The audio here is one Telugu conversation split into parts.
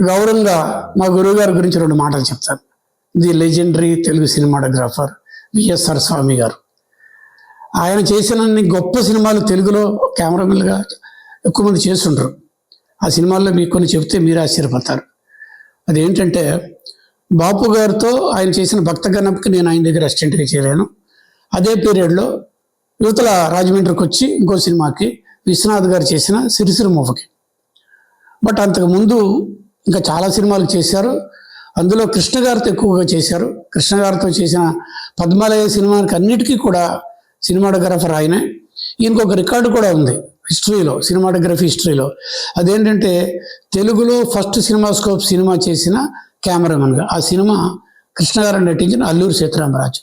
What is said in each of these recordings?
గౌరవంగా మా గురువు గారి గురించి 2 మాటలు చెప్తాను. The legendary Telugu cinematographer VSR Swamy గారు. ఆయన చేసిన గొప్ప సినిమాలు తెలుగులో కెమెరామెన్గా ఎక్కువ మంది చేస్తుంటారు. ఆ సినిమాల్లో మీకు కొన్ని చెప్తే మీరు ఆశ్చర్యపోతారు. అదేంటంటే బాపు గారితో ఆయన చేసిన భక్త గణపకి నేను ఆయన దగ్గర అసిస్టెంట్గా చేరాను. అదే పీరియడ్లో యువతల రాజమండ్రికి వచ్చి ఇంకో సినిమాకి విశ్వనాథ్ గారు చేసిన సిరిసిరి మూవకి. బట్ అంతకుముందు ఇంకా చాలా సినిమాలు చేశారు. అందులో కృష్ణ గారితో ఎక్కువగా చేశారు. కృష్ణ గారితో చేసిన పద్మాలయ సినిమాకి అన్నిటికీ కూడా సినిమాటోగ్రాఫర్ ఆయనే. ఈయనకు ఒక రికార్డు కూడా ఉంది హిస్టరీలో, సినిమాటోగ్రఫీ హిస్టరీలో. అదేంటంటే తెలుగులో ఫస్ట్ సినిమాస్కోప్ సినిమా చేసిన కెమెరామెన్గా. ఆ సినిమా కృష్ణ గారు నటించిన అల్లూరి సీతారామరాజు.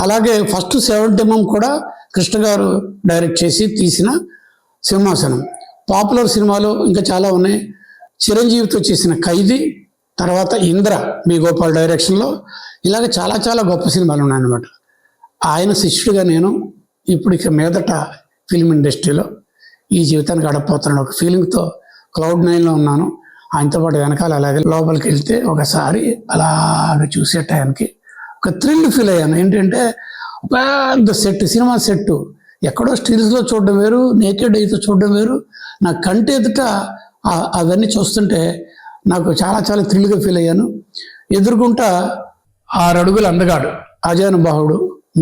అలాగే ఫస్ట్ 70mm కూడా కృష్ణ గారు డైరెక్ట్ చేసి తీసిన సింహాసనం. పాపులర్ సినిమాలు ఇంకా చాలా ఉన్నాయి. చిరంజీవితో చేసిన ఖైదీ, తర్వాత ఇంద్ర బి గోపాల్ డైరెక్షన్లో. ఇలాగ చాలా చాలా గొప్ప సినిమాలు ఉన్నాయన్నమాట. ఆయన శిష్యుడిగా నేను ఇప్పుడు ఇక మీదట ఫిల్మ్ ఇండస్ట్రీలో ఈ జీవితాన్ని గడపపోతున్నాను ఒక ఫీలింగ్తో Cloud9లో ఉన్నాను. ఆయనతో పాటు వెనకాల అలాగే లోపలికి వెళ్తే ఒకసారి అలాగ చూసే టైంకి ఒక థ్రిల్ ఫీల్ అయ్యాను. ఏంటంటే పెద్ద సెట్, సినిమా సెట్టు, ఎక్కడో స్టిల్స్లో చూడడం వేరు, నేకెడ్ అయితే చూడడం వేరు. నా కంటి ఎదుట అవన్నీ చూస్తుంటే నాకు చాలా చాలా థ్రిల్గా ఫీల్ అయ్యాను. ఎదుర్కొంటా 6 అడుగుల అందగాడు, అజానుబాహుడు,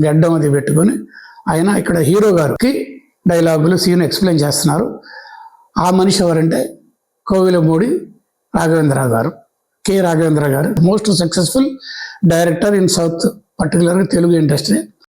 గడ్డం అది పెట్టుకొని ఆయన ఇక్కడ హీరో గారికి డైలాగులు సీన్ ఎక్స్ప్లెయిన్ చేస్తున్నారు. ఆ మనిషి ఎవరంటే కోవిలమూడి రాఘవేంద్ర గారు, కె రాఘవేంద్ర గారు. Most successful director in south, పర్టికులర్గా తెలుగు ఇండస్ట్రీ.